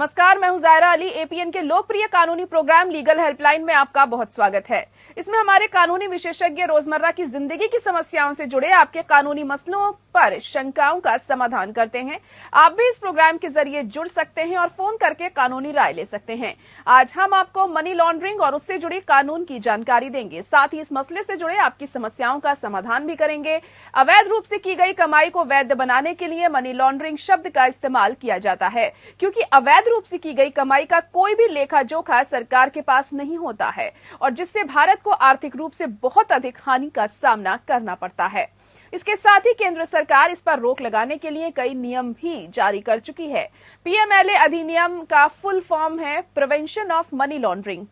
नमस्कार, मैं हूं जायरा अली। एपीएन के लोकप्रिय कानूनी प्रोग्राम लीगल हेल्पलाइन में आपका बहुत स्वागत है। इसमें हमारे कानूनी विशेषज्ञ रोजमर्रा की जिंदगी की समस्याओं से जुड़े आपके कानूनी मसलों पर शंकाओं का समाधान करते हैं। आप भी इस प्रोग्राम के जरिए जुड़ सकते हैं और फोन करके कानूनी राय ले सकते हैं। आज हम आपको मनी लॉन्ड्रिंग और उससे जुड़ी कानून की जानकारी देंगे, साथ ही इस मसले से जुड़े आपकी समस्याओं का समाधान भी करेंगे। अवैध रूप से की गई कमाई को वैध बनाने के लिए मनी लॉन्ड्रिंग शब्द का इस्तेमाल किया जाता है, क्योंकि अवैध रूप से की गई कमाई का कोई भी लेखा जोखा सरकार के पास नहीं होता है और जिससे भारत को आर्थिक रूप से बहुत अधिक हानि का सामना करना पड़ता है। इसके साथ ही केंद्र सरकार इस पर रोक लगाने के लिए कई नियम भी जारी कर चुकी है। पीएमएलए अधिनियम का फुल फॉर्म है प्रिवेंशन ऑफ मनी लॉन्ड्रिंग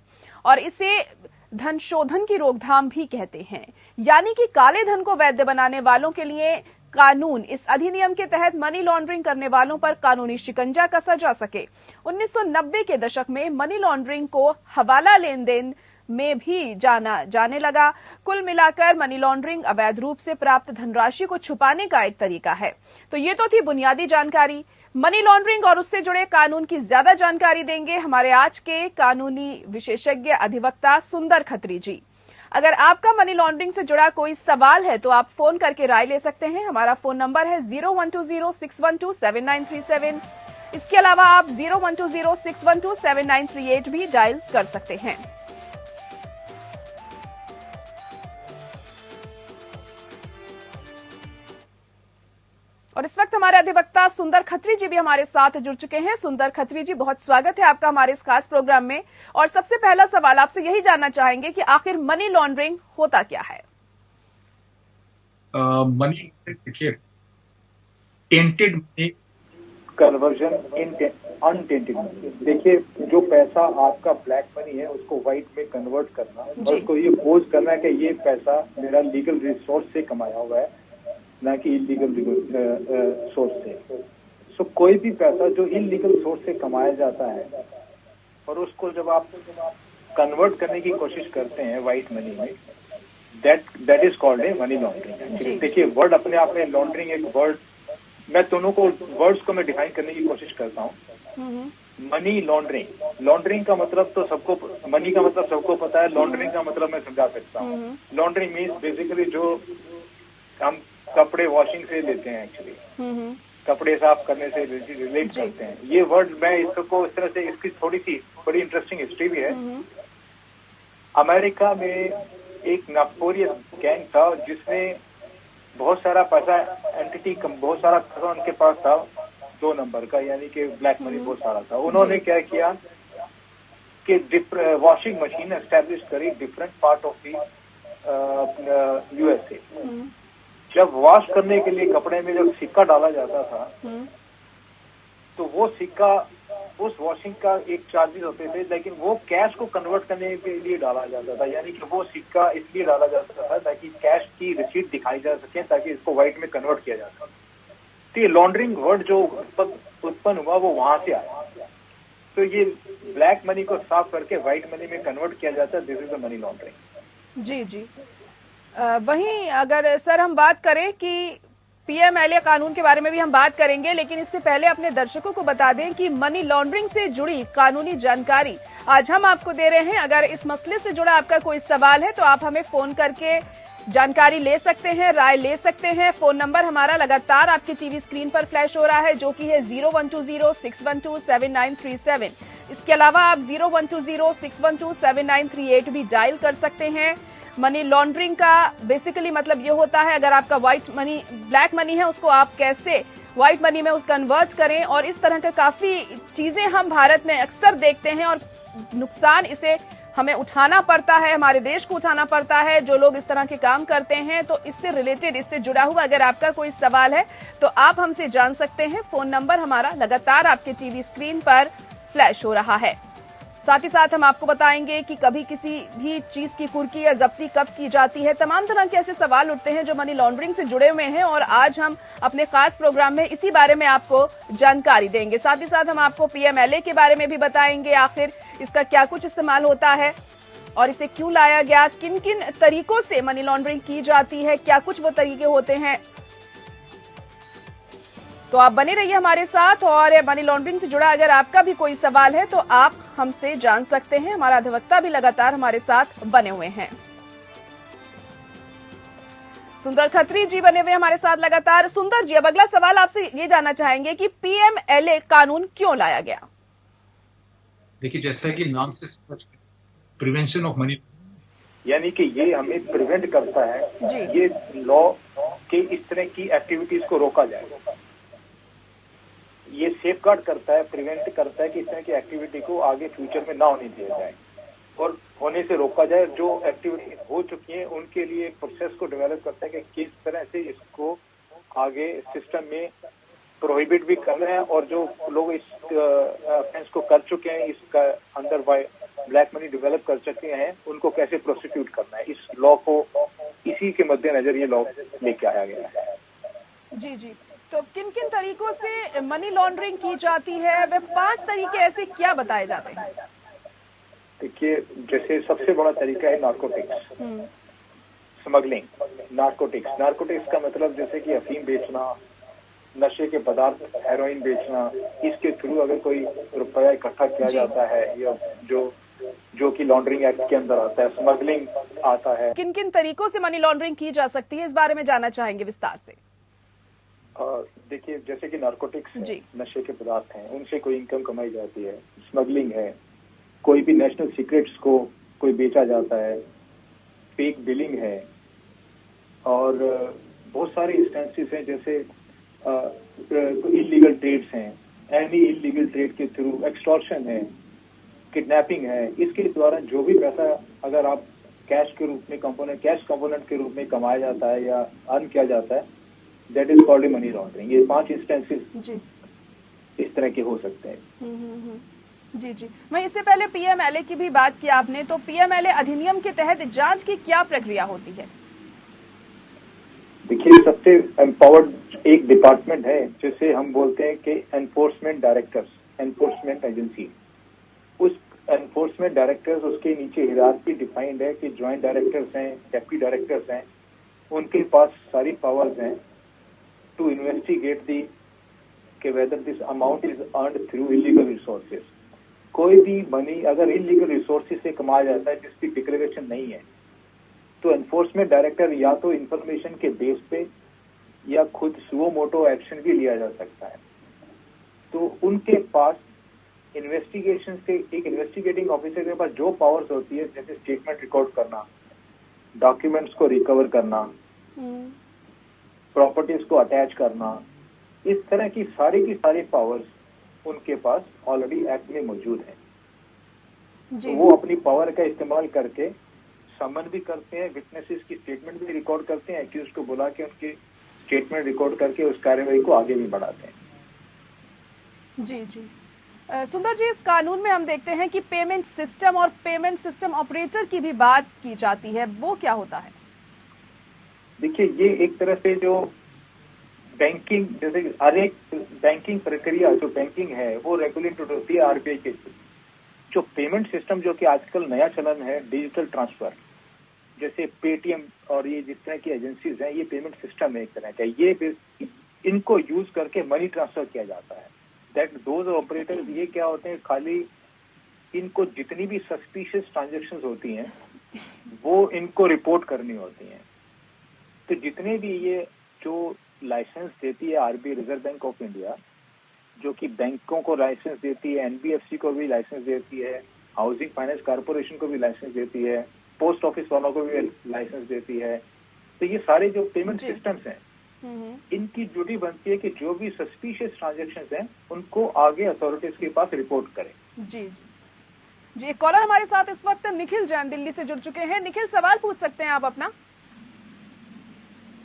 और इसे धन शोधन की रोकथाम भी कहते हैं, यानी कि काले धन को वैध बनाने वालों के लिए कानून। इस अधिनियम के तहत मनी लॉन्ड्रिंग करने वालों पर कानूनी शिकंजा कसा जा सके। 1990 के दशक में मनी लॉन्ड्रिंग को हवाला लेन देन में भी जाने लगा। कुल मिलाकर मनी लॉन्ड्रिंग अवैध रूप से प्राप्त धनराशि को छुपाने का एक तरीका है। तो ये तो थी बुनियादी जानकारी। मनी लॉन्ड्रिंग और उससे जुड़े कानून की ज्यादा जानकारी देंगे हमारे आज के कानूनी विशेषज्ञ अधिवक्ता सुंदर खत्री जी। अगर आपका मनी लॉन्ड्रिंग से जुड़ा कोई सवाल है तो आप फोन करके राय ले सकते हैं। हमारा फोन नंबर है 0120-612-7937। इसके अलावा आप 0120-612-7938 भी डायल कर सकते हैं। और इस वक्त हमारे अधिवक्ता सुंदर खत्री जी भी हमारे साथ जुड़ चुके हैं। सुंदर खत्री जी, बहुत स्वागत है आपका हमारे इस खास प्रोग्राम में। और सबसे पहला सवाल आपसे यही जानना चाहेंगे कि आखिर मनी लॉन्ड्रिंग होता क्या है? मनी देखिए, tainted money conversion in untainted money. देखिए, जो पैसा आपका ब्लैक मनी है उसको व्हाइट में कन्वर्ट करना और उसको ये पोज करना है कि ये पैसा मेरा लीगल रिसोर्स से कमाया हुआ है, ना कि इलीगल सोर्स से। सो कोई भी पैसा जो इलीगल सोर्स से कमाया जाता है और उसको जब आप कन्वर्ट करने की कोशिश करते हैं व्हाइट मनी में, that is called a money laundering. देखिए, वर्ड अपने आप में लॉन्ड्रिंग एक वर्ड, मैं दोनों को वर्ड्स को मैं डिफाइन करने की कोशिश करता हूँ। मनी लॉन्ड्रिंग का मतलब तो सबको, मनी का मतलब सबको पता है, लॉन्ड्रिंग का मतलब मैं समझा सकता हूँ। लॉन्ड्रिंग मीन्स बेसिकली जो हम कपड़े वॉशिंग से लेते हैं, एक्चुअली कपड़े साफ करने से रिलेट करते हैं। ये वर्ड मैं इसको इस तरह से, इसकी थोड़ी सी बड़ी इंटरेस्टिंग हिस्ट्री भी है। अमेरिका में एक नक्सोरियस गैंग था जिसने बहुत सारा पैसा बहुत सारा पैसा उनके पास था, 2 नंबर का, यानी कि ब्लैक मनी बहुत सारा था। उन्होंने क्या किया कि वॉशिंग मशीन एस्टेब्लिश करी different part of the USA. जब वॉश करने के लिए कपड़े में जब सिक्का डाला जाता था तो वो सिक्का, उस वॉशिंग का एक चार्जेस होते थे, लेकिन वो कैश को कन्वर्ट करने के लिए डाला जाता था। यानी कि वो सिक्का इसलिए डाला जाता था ताकि कैश की रिसीट दिखाई जा सके, ताकि इसको व्हाइट में कन्वर्ट किया जा सके। तो ये लॉन्ड्रिंग वर्ड जो उत्पन्न हुआ वो वहां से आया। तो ये ब्लैक मनी को साफ करके व्हाइट मनी में कन्वर्ट किया जाता है। This is the money laundering. जी जी। वहीं अगर सर हम बात करें कि पीएमएलए कानून के बारे में भी हम बात करेंगे, लेकिन इससे पहले अपने दर्शकों को बता दें कि मनी लॉन्ड्रिंग से जुड़ी कानूनी जानकारी आज हम आपको दे रहे हैं। अगर इस मसले से जुड़ा आपका कोई सवाल है तो आप हमें फोन करके जानकारी ले सकते हैं, राय ले सकते हैं। फोन नंबर हमारा लगातार आपकी टीवी स्क्रीन पर फ्लैश हो रहा है, जो कि है 0120-612-7937। इसके अलावा आप 0120-612-7938 भी डायल कर सकते हैं। मनी लॉन्ड्रिंग का बेसिकली मतलब ये होता है, अगर आपका ब्लैक मनी है उसको आप कैसे व्हाइट मनी में कन्वर्ट करें। और इस तरह के काफी चीजें हम भारत में अक्सर देखते हैं और नुकसान इसे हमें उठाना पड़ता है, हमारे देश को उठाना पड़ता है जो लोग इस तरह के काम करते हैं। तो इससे रिलेटेड, इससे जुड़ा हुआ अगर आपका कोई सवाल है तो आप हमसे जान सकते हैं। फोन नंबर हमारा लगातार आपके टीवी स्क्रीन पर फ्लैश हो रहा है। साथ ही साथ हम आपको बताएंगे कि कभी किसी भी चीज की कुर्की या जब्ती कब की जाती है। तमाम तरह के ऐसे सवाल उठते हैं जो मनी लॉन्ड्रिंग से जुड़े हुए हैं और आज हम अपने खास प्रोग्राम में इसी बारे में आपको जानकारी देंगे। साथ ही साथ हम आपको पीएमएलए के बारे में भी बताएंगे, आखिर इसका क्या कुछ इस्तेमाल होता है और इसे क्यों लाया गया, किन किन तरीकों से मनी लॉन्ड्रिंग की जाती है, क्या कुछ वो तरीके होते हैं। तो आप बने रहिए हमारे साथ, और मनी लॉन्ड्रिंग से जुड़ा अगर आपका भी कोई सवाल है तो आप हमसे जान सकते हैं। हमारा अधिवक्ता भी लगातार हमारे साथ बने हुए हैं। सुंदर खत्री जी बने हुए हमारे साथ लगातार। सुंदर जी, अब अगला सवाल आपसे ये जानना चाहेंगे कि पीएमएलए कानून क्यों लाया गया? देखिए, जैसा कि नाम से समझ प्रिवेंशन ऑफ मनी, यानी कि ये हमें प्रिवेंट करता है जी। ये लॉ के इस तरह की एक्टिविटीज को रोका जाए। ये सेफगार्ड करता है, प्रिवेंट करता है कि इस तरह की एक्टिविटी को आगे फ्यूचर में ना होने दिया जाए और होने से रोका जाए। जो एक्टिविटी हो चुकी है उनके लिए एक प्रोसेस को डेवलप करता है कि किस तरह से इसको आगे सिस्टम में प्रोहिबिट भी करना है, और जो लोग इस ऑफेंस को कर चुके हैं, इसका अंदर ब्लैक मनी डेवलप कर चुके हैं, उनको कैसे प्रोसिक्यूट करना है। इस लॉ को इसी के मद्देनजर ये लॉ लेके आया गया है। जी जी, तो किन किन तरीकों से मनी लॉन्ड्रिंग की जाती है? वे 5 तरीके ऐसे क्या बताए जाते हैं? देखिए, जैसे सबसे बड़ा तरीका है नार्कोटिक्स, स्मगलिंग। नार्कोटिक्स का मतलब जैसे कि अफीम बेचना, नशे के पदार्थ, हेरोइन बेचना, इसके थ्रू अगर कोई रुपया इकट्ठा किया जाता है या जो कि लॉन्ड्रिंग एक्ट के अंदर आता है, स्मगलिंग आता है। किन किन तरीकों से मनी लॉन्ड्रिंग की जा सकती है, इस बारे में जानना चाहेंगे विस्तार से। देखिए, जैसे कि नार्कोटिक्स नशे के पदार्थ हैं, उनसे कोई इनकम कमाई जाती है। स्मगलिंग है, कोई भी नेशनल सीक्रेट्स को कोई बेचा जाता है। फेक बिलिंग है, और बहुत सारे इंस्टेंसेस हैं जैसे इलीगल ट्रेड्स हैं, एनी इलीगल ट्रेड के थ्रू एक्सटॉर्शन है, किडनैपिंग है। इसके द्वारा जो भी पैसा अगर आप कैश कंपोनेंट के रूप में कमाया जाता है या अर्न किया जाता है, that is called money laundering. ये 5 इंस्टेंसेस इस तरह के हो सकते हैं। जी जी, मैं इससे पहले पीएमएलए की भी बात की आपने, तो पीएमएलए अधिनियम के तहत जांच की क्या प्रक्रिया होती है? देखिए, सबसे एम्पावर्ड एक डिपार्टमेंट है जिसे हम बोलते हैं कि एनफोर्समेंट डायरेक्टर्स, एनफोर्समेंट एजेंसी। उस एनफोर्समेंट डायरेक्टर्स, उसके नीचे हिरार्की डिफाइंड है कि ज्वाइंट डायरेक्टर्स हैं, डेप्टी डायरेक्टर्स हैं, उनके पास सारी पावर्स हैं टू इन्वेस्टिगेट दी कि whether this amount is earned through illegal resources. कोई भी मनी अगर इलीगल रिसोर्सेज से कमाया जाता है जिसकी डिक्लेरेशन नहीं है, तो एनफोर्समेंट डायरेक्टर या तो इंफॉर्मेशन के बेस पे या खुद सुओ मोटो एक्शन भी लिया जा सकता है। तो उनके पास इन्वेस्टिगेशन से, एक इन्वेस्टिगेटिंग ऑफिसर के पास जो पावर्स होती है, जैसे स्टेटमेंट रिकॉर्ड करना, डॉक्यूमेंट्स को रिकवर करना, प्रॉपर्टीज को अटैच करना, इस तरह की सारी पावर्स उनके पास ऑलरेडी एक्ट में मौजूद है। तो वो अपनी पावर का इस्तेमाल करके समन भी करते हैं, विटनेसेस की स्टेटमेंट भी रिकॉर्ड करते हैं, एक्यूज को बुला के उनकी स्टेटमेंट रिकॉर्ड करके उस कार्यवाही को आगे भी बढ़ाते हैं। जी जी, सुंदर जी, इस कानून में हम देखते हैं कि पेमेंट सिस्टम और पेमेंट सिस्टम ऑपरेटर की भी बात की जाती है, वो क्या होता है? देखिए, ये एक तरह से जो बैंकिंग, जैसे हर एक बैंकिंग प्रक्रिया जो बैंकिंग है वो रेगुलेटेड होती है आरबीआई के। जो पेमेंट सिस्टम जो कि आजकल नया चलन है, डिजिटल ट्रांसफर, जैसे पेटीएम और ये जिस तरह की एजेंसीज हैं, ये पेमेंट सिस्टम है एक तरह का। ये इनको यूज करके मनी ट्रांसफर किया जाता है। दैट दोज ऑपरेटर्स, ये क्या होते हैं, खाली इनको जितनी भी सस्पिशियस ट्रांजैक्शंस होती हैं वो इनको रिपोर्ट करनी होती हैं। तो जितने भी ये जो लाइसेंस देती है RBI, reserve bank of India, जो कि बैंकों को लाइसेंस देती है, एनबीएफसी को भी लाइसेंस देती है, हाउसिंग फाइनेंस कॉर्पोरेशन को भी लाइसेंस देती है, पोस्ट ऑफिस वालों को भी लाइसेंस देती है। तो ये सारे जो पेमेंट सिस्टम्स हैं, इनकी ड्यूटी बनती है कि जो भी सस्पिशियस ट्रांजैक्शंस हैं उनको आगे अथॉरिटीज के पास रिपोर्ट करें। जी जी जी, एक कॉलर हमारे साथ इस वक्त निखिल जैन दिल्ली से जुड़ चुके हैं। निखिल, सवाल पूछ सकते हैं आप अपना।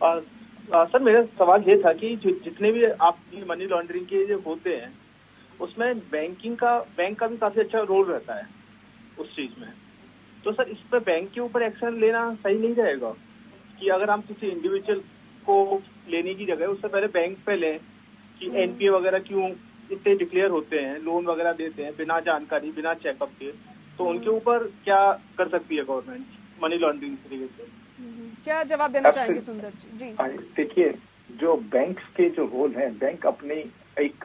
सर, मेरा सवाल ये था कि जितने भी आपकी मनी लॉन्ड्रिंग के जो होते हैं उसमें बैंक का भी काफी अच्छा रोल रहता है उस चीज में। तो सर, इस पर बैंक के ऊपर एक्शन लेना सही नहीं रहेगा कि अगर हम किसी इंडिविजुअल को लेने की जगह उससे पहले बैंक पे लें कि एनपीए वगैरह क्यों इतने डिक्लेयर होते हैं, लोन वगैरह देते हैं बिना जानकारी, बिना चेकअप के, तो उनके ऊपर क्या कर सकती है गवर्नमेंट मनी लॉन्ड्रिंग तरीके से? क्या जवाब देना चाहेंगे सुंदर जी? जी, देखिए, जो बैंक्स के जो रोल है, बैंक अपनी एक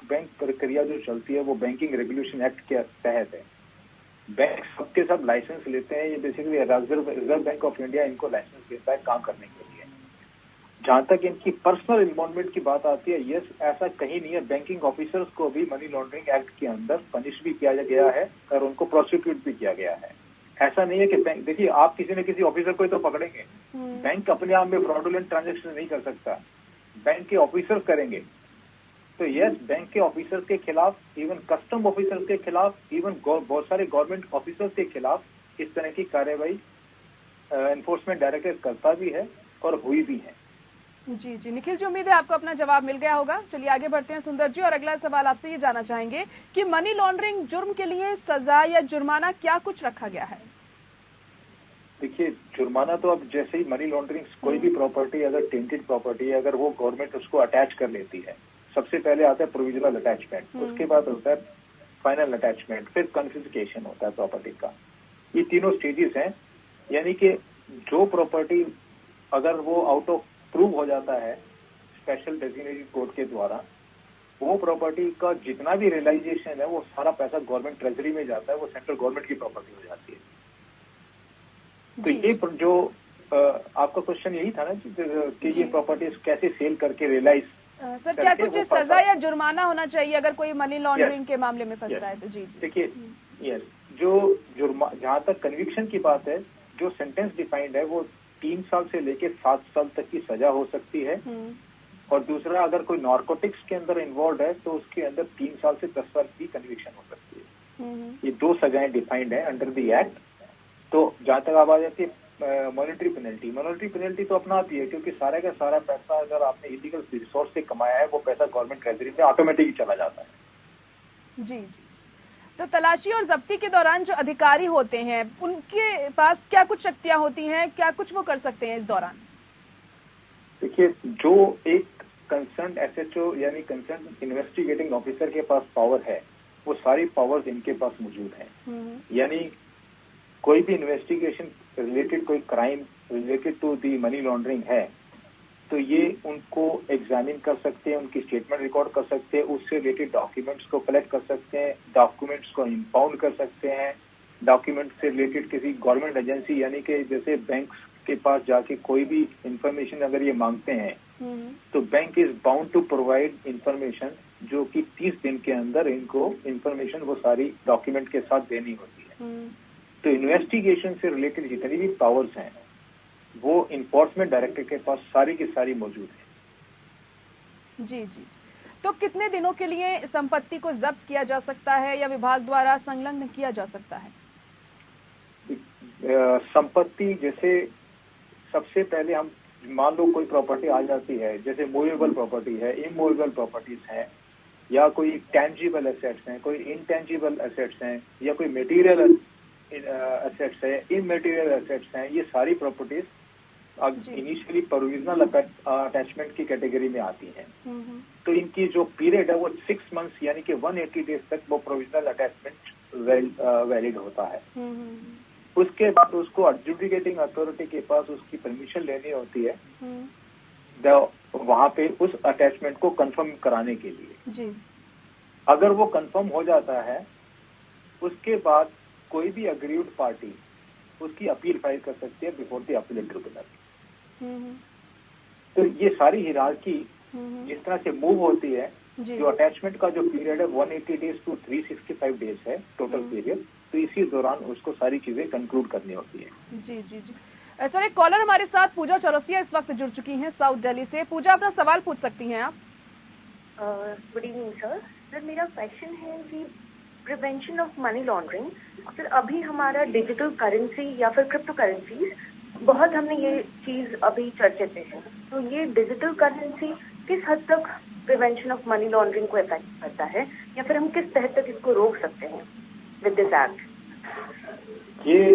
बैंक प्रक्रिया जो चलती है वो बैंकिंग रेगुलेशन एक्ट के तहत है। बैंक सबके सब लाइसेंस लेते हैं, ये basically reserve bank of India इनको लाइसेंस देता है काम करने के लिए। जहां तक इनकी पर्सनल इन्वॉल्वमेंट की बात आती है, यस, ऐसा कहीं नहीं है। बैंकिंग ऑफिसर्स को भी मनी लॉन्ड्रिंग एक्ट के अंदर पनिश भी किया गया है और उनको प्रोसिक्यूट भी किया गया है। ऐसा नहीं है कि बैंक, देखिए आप किसी न किसी ऑफिसर को ही तो पकड़ेंगे। बैंक अपने आप में फ्रॉडुलेंट ट्रांजैक्शन नहीं कर सकता, बैंक के ऑफिसर्स करेंगे। तो यस, बैंक के ऑफिसर्स के खिलाफ, इवन कस्टम ऑफिसर्स के खिलाफ, इवन बहुत सारे गवर्नमेंट ऑफिसर्स के खिलाफ इस तरह की कार्रवाई एनफोर्समेंट डायरेक्टरेट करता भी है और हुई भी है। जी जी निखिल जी, उम्मीद है आपको अपना जवाब मिल गया होगा। चलिए आगे बढ़ते हैं सुंदर जी, और अगला सवाल आपसे ये जानना चाहेंगे कि मनी लॉन्ड्रिंग जुर्म के लिए सजा या जुर्माना क्या कुछ रखा गया है? देखिए, जुर्माना तो अब जैसे ही मनी लॉन्ड्रिंग, कोई भी प्रॉपर्टी अगर टेंटेड प्रॉपर्टी है, अगर वो गवर्नमेंट उसको अटैच कर लेती है, सबसे पहले आता है प्रोविजनल अटैचमेंट, उसके बाद होता है फाइनल अटैचमेंट, फिर कन्फिस्केशन होता है प्रॉपर्टी का। ये तीनों स्टेजेस हैं। यानी कि जो प्रॉपर्टी अगर वो आउट ऑफ प्रूव हो जाता है स्पेशल डेजिग्नेटेड कोर्ट के द्वारा, वो प्रॉपर्टी का जितना भी रियलाइजेशन है वो सारा पैसा गवर्नमेंट ट्रेजरी में जाता है, वो सेंट्रल गवर्नमेंट की प्रॉपर्टी हो जाती है। तो ये जो आपका क्वेश्चन यही था ना कि ये प्रॉपर्टीज कैसे सेल करके रियलाइज सर, क्या कुछ सजा या जुर्माना होना चाहिए अगर कोई मनी लॉन्ड्रिंग के मामले में फंसता है तो? जी जी देखिए, यस, जो जहाँ तक कन्विक्शन की बात है, जो सेंटेंस डिफाइंड है वो 3 साल से लेके 7 साल तक की सजा हो सकती है। और दूसरा, अगर कोई नार्कोटिक्स के अंदर इन्वॉल्व है तो उसके अंदर 3 साल से 10 साल की कन्विक्शन हो सकती है। ये 2 सजाएं डिफाइंड है अंडर द एक्ट। तो जहां तक आप आ जाती है मॉनेटरी पेनल्टी तो अपना आती है, क्योंकि सारे का सारा पैसा अगर आपने इलीगल रिसोर्स से कमाया है वो पैसा गवर्नमेंट ट्रेजरी में ऑटोमेटिक चला जाता है। जी जी। तो तलाशी और जब्ती के दौरान जो अधिकारी होते हैं उनके पास क्या कुछ शक्तियां होती हैं, क्या कुछ वो कर सकते हैं इस दौरान? देखिए, जो एक कंसर्न एसएचओ यानी कंसर्न इन्वेस्टिगेटिंग ऑफिसर के पास पावर है, वो सारी पावर्स इनके पास मौजूद है। यानी कोई भी इन्वेस्टिगेशन रिलेटेड, कोई crime related to the money laundering है, तो ये उनको एग्जामिन कर सकते हैं, उनकी स्टेटमेंट रिकॉर्ड कर सकते हैं, उससे रिलेटेड डॉक्यूमेंट्स को कलेक्ट कर सकते हैं, डॉक्यूमेंट्स को इम्पाउंड कर सकते हैं, डॉक्यूमेंट से रिलेटेड किसी गवर्नमेंट एजेंसी यानी कि जैसे बैंक के पास जाके कोई भी इंफॉर्मेशन अगर ये मांगते हैं तो bank is bound to provide information, जो कि 30 दिन के अंदर इनको इंफॉर्मेशन वो सारी डॉक्यूमेंट के साथ देनी होती है। तो इन्वेस्टिगेशन से रिलेटेड जितनी भी पावर्स हैं वो इन्फोर्समेंट डायरेक्टर के पास सारी की सारी मौजूद है। जी जी। तो कितने दिनों के लिए संपत्ति को जब्त किया जा सकता है या विभाग द्वारा संलग्न किया जा सकता है? संपत्ति, जैसे सबसे पहले हम मान लो कोई प्रॉपर्टी आ जाती है, जैसे मूवेबल प्रॉपर्टी है, इमूवेबल प्रॉपर्टीज है, या कोई टेंजिबल एसेट्स हैं, कोई इनटेंजिबल एसेट्स हैं, या कोई मटेरियल एसेट्स है, इमटेरियल एसेट्स हैं, ये सारी प्रॉपर्टीज इनिशियली प्रोविजनल अटैचमेंट की कैटेगरी में आती हैं। तो इनकी जो पीरियड है वो 6 मंथ्स यानी कि 180 डेज तक वो प्रोविजनल अटैचमेंट वैलिड होता है। उसके बाद उसको एडजुडिकेटिंग अथॉरिटी के पास उसकी परमिशन लेनी होती है वहां पे उस अटैचमेंट को कंफर्म कराने के लिए। जी। अगर वो कंफर्म हो जाता है, उसके बाद कोई भी अग्रीव्ड पार्टी उसकी अपील फाइल कर सकती है बिफोर द अपीलेट ट्रिब्यूनल। तो ये सारी हिरार्की जिस तरह से मूव होती है, जो अटैचमेंट का जो पीरियड है 180 डेज टू 365 डेज है टोटल पीरियड, तो इसी दौरान उसको सारी चीजें कंक्लूड करनी होती है। जी जी जी। सर, एक कॉलर हमारे साथ पूजा चौरसिया इस वक्त जुड़ चुकी हैं साउथ दिल्ली से। पूजा, अपना सवाल पूछ सकती हैं आप। Good evening sir. सर, मेरा क्वेश्चन है कि prevention of money laundering, sir अभी हमारा डिजिटल करेंसी या फिर क्रिप्टो करेंसी बहुत, हमने ये चीज अभी चर्चे में है, तो ये डिजिटल करेंसी किस हद तक प्रिवेंशन ऑफ मनी लॉन्ड्रिंग को इफेक्ट करता है, या फिर हम किस तरह तक इसको रोक सकते हैं विद दिस एक्ट? ये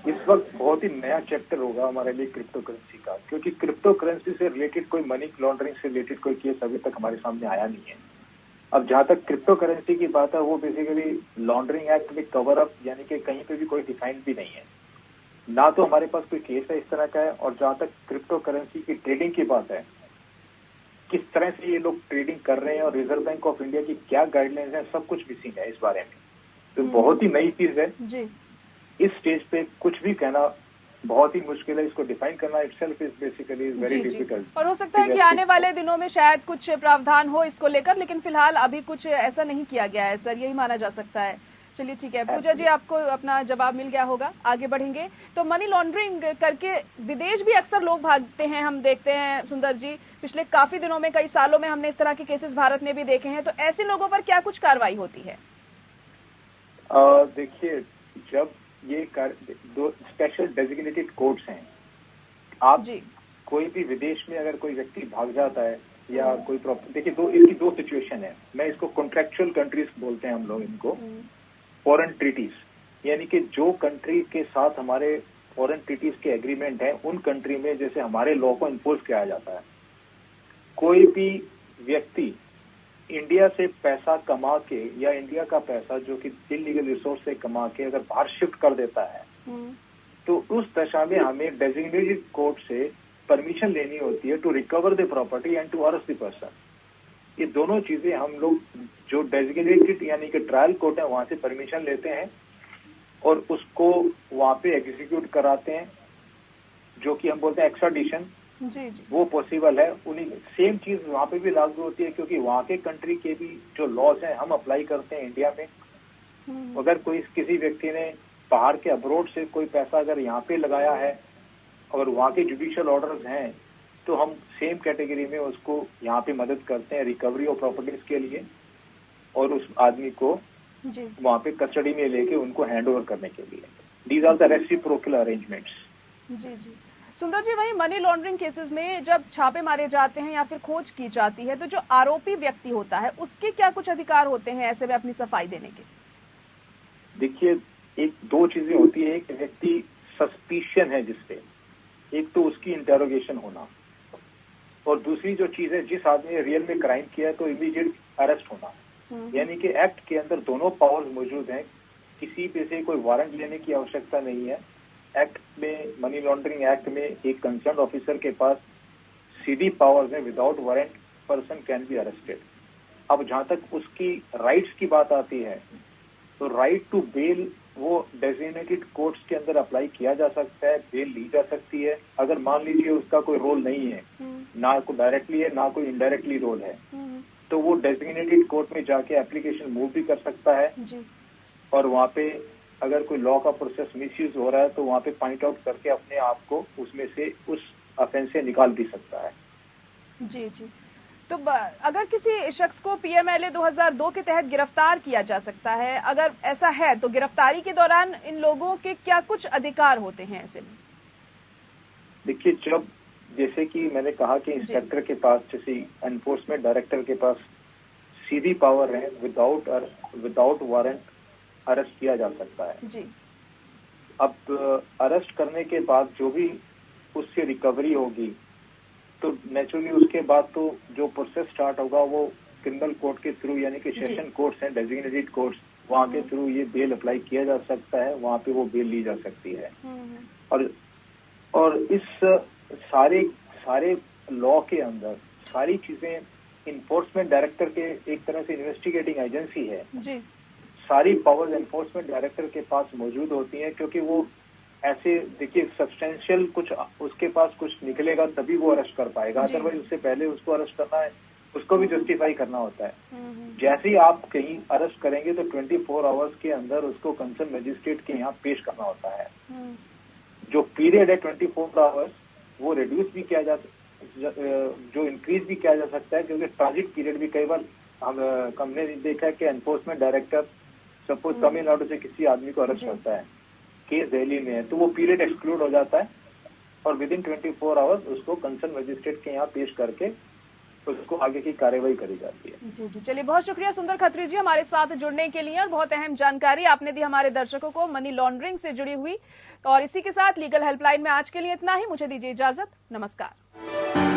इस वक्त बहुत ही नया चैप्टर होगा हमारे लिए क्रिप्टो करेंसी का, क्योंकि क्रिप्टो करेंसी से रिलेटेड कोई मनी लॉन्ड्रिंग से रिलेटेड कोई केस अभी तक हमारे सामने आया नहीं है। अब जहां तक क्रिप्टो करेंसी की बात है, वो बेसिकली लॉन्ड्रिंग एक्ट में कवर अप यानी कि कहीं पे भी कोई डिफाइन भी नहीं है, ना तो हमारे पास कोई केस है इस तरह का है। और जहां तक क्रिप्टो करेंसी की ट्रेडिंग की बात है, किस तरह से ये लोग ट्रेडिंग कर रहे हैं और रिजर्व बैंक ऑफ इंडिया की क्या गाइडलाइंस है, सब कुछ मिसिंग है इस बारे में। तो बहुत ही नई चीज है जी। इस स्टेज पे कुछ भी कहना बहुत ही मुश्किल है। इसको डिफाइन करना itself is basically is very difficult. और हो सकता है कि आने वाले दिनों में शायद कुछ प्रावधान हो इसको लेकर, लेकिन फिलहाल अभी कुछ ऐसा नहीं किया गया है सर, यही माना जा सकता है। चलिए ठीक है पूजा जी, आपको अपना जवाब मिल गया होगा, आगे बढ़ेंगे। तो मनी लॉन्ड्रिंग करके विदेश भी अक्सर लोग भागते हैं, हम देखते हैं सुंदर जी, पिछले काफी दिनों में, कई सालों में हमने इस तरह के केसेस भारत में भी देखे हैं। तो ऐसे लोगों पर क्या कुछ कार्रवाई होती है? देखिए, जब ये दो स्पेशल डेजिग्नेटेड कोर्ट्स हैं, आप जी। कोई भी विदेश में अगर कोई व्यक्ति भाग जाता है या कोई प्रॉपर्टी, देखिए इसकी दो सिचुएशन है। मैं इसको कॉन्ट्रेक्चुअल कंट्रीज बोलते हैं हम लोग इनको, फॉरेन ट्रीटीज, यानी कि जो कंट्री के साथ हमारे फॉरेन ट्रीटीज के एग्रीमेंट है, उन कंट्री में जैसे हमारे लॉ को इन्फोर्स किया जाता है। कोई भी व्यक्ति इंडिया से पैसा कमा के या इंडिया का पैसा जो कि इलीगल रिसोर्स से कमा के अगर बाहर शिफ्ट कर देता है, तो उस दशा में हमें डेजिग्नेटेड कोर्ट से परमिशन लेनी होती है to recover the property and to arrest the person. ये दोनों चीजें हम लोग जो डेजिग्नेटेड यानी कि ट्रायल कोर्ट है वहां से परमिशन लेते हैं और उसको वहां पे एग्जीक्यूट कराते हैं, जो कि हम बोलते हैं एक्स्ट्राडिशन। जी जी। वो पॉसिबल है। उन्हीं सेम चीज वहां पे भी लागू होती है, क्योंकि वहां के कंट्री के भी जो लॉज हैं हम अप्लाई करते हैं इंडिया में। अगर कोई किसी व्यक्ति ने बाहर के अब्रोड से कोई पैसा अगर यहाँ पे लगाया है और वहाँ के जुडिशियल ऑर्डर्स हैं, तो हम सेम कैटेगरी में उसको यहाँ पे मदद करते हैं रिकवरी ऑफ प्रॉपर्टीज के लिए, और उस आदमी को वहाँ पे कस्टडी में लेके उनको हैंड ओवर करने के लिए। These are the reciprocal arrangements. जी जी। सुंदर जी, वही मनी लॉन्ड्रिंग केसेस में जब छापे मारे जाते हैं या फिर खोज की जाती है, तो जो आरोपी व्यक्ति होता है उसके क्या कुछ अधिकार होते हैं ऐसे में अपनी सफाई देने के? देखिए, एक दो चीजें होती है। एक व्यक्ति सस्पिशन है जिसपे, एक तो उसकी इंटेरोगेशन होना, और दूसरी जो चीज है जिस आदमी ने रियल में क्राइम किया है तो इमीडिएट अरेस्ट होना। यानी कि एक्ट के अंदर दोनों पावर्स मौजूद हैं। किसी पे से कोई वारंट लेने की आवश्यकता नहीं है। एक्ट में, मनी लॉन्ड्रिंग एक्ट में, एक कंसर्न ऑफिसर के पास सीधी पावर्स है। Without warrant person can be arrested. अब जहां तक उसकी राइट्स की बात आती है, तो राइट टू बेल वो डेजिग्नेटेड कोर्ट्स के अंदर अप्लाई किया जा सकता है, बेल ली जा सकती है। अगर मान लीजिए उसका कोई रोल नहीं है, ना कोई डायरेक्टली है ना कोई इनडायरेक्टली रोल है, तो वो डेजिग्नेटेड कोर्ट में जाके एप्लीकेशन मूव भी कर सकता है जी। और वहाँ पे अगर कोई लॉ का प्रोसेस मिसयूज हो रहा है तो वहाँ पे पॉइंट आउट करके अपने आप को उसमें से, उस ऑफेंस से निकाल भी सकता है। जी जी। तो अगर किसी शख्स को पीएमएलए 2002 के तहत गिरफ्तार किया जा सकता है, अगर ऐसा है तो गिरफ्तारी के दौरान इन लोगों के क्या कुछ अधिकार होते हैं ऐसे में? देखिए, जब जैसे कि मैंने कहा कि इंस्पेक्टर के पास, जैसे एनफोर्समेंट डायरेक्टर के पास सीधी पावर है, विदाउट वारंट अरेस्ट किया जा सकता है जी। अब अरेस्ट करने के बाद जो भी उससे रिकवरी होगी, तो नेचुरली उसके बाद तो जो प्रोसेस स्टार्ट होगा वो क्रिमिनल कोर्ट के थ्रू, यानी कि सेशन कोर्ट्स हैं, डेजिग्नेटेड कोर्ट्स, वहाँ के थ्रू ये बेल अप्लाई किया जा सकता है। वहाँ पे वो बेल ली जा सकती है। और इस सारे लॉ के अंदर सारी चीजें, इन्फोर्समेंट डायरेक्टर के एक तरह से इन्वेस्टिगेटिंग एजेंसी है जी। सारी पावर्स एनफोर्समेंट डायरेक्टर के पास मौजूद होती हैं, क्योंकि वो ऐसे, देखिए, सब्सटेंशियल कुछ उसके पास कुछ निकलेगा तभी वो अरेस्ट कर पाएगा। अदरवाइज उससे पहले उसको अरेस्ट करना है, उसको भी जस्टिफाई करना होता है। जैसे ही आप कहीं अरेस्ट करेंगे तो 24 आवर्स के अंदर उसको कंसर्न मजिस्ट्रेट के यहाँ पेश करना होता है। जो पीरियड है 24 आवर्स, वो रिड्यूस भी किया जो इंक्रीज भी किया जा सकता है, क्योंकि ट्रांजिट पीरियड भी कई बार हमने देखा है कि एनफोर्समेंट डायरेक्टर सपोज तमिलनाडु से किसी आदमी को अरेस्ट करता है, केस दिल्ली में है, तो वो पीरियड एक्सक्लूड हो जाता है और विद इन 24 आवर्स उसको कंसर्न मजिस्ट्रेट के यहाँ पेश करके उसको आगे की कार्रवाई करी जाती है। जी जी। चलिए, बहुत शुक्रिया सुंदर खत्री जी हमारे साथ जुड़ने के लिए, और बहुत अहम जानकारी आपने दी हमारे दर्शकों को मनी लॉन्ड्रिंग से जुड़ी हुई। और इसी के साथ लीगल हेल्पलाइन में आज के लिए इतना ही। मुझे दीजिए इजाजत। नमस्कार।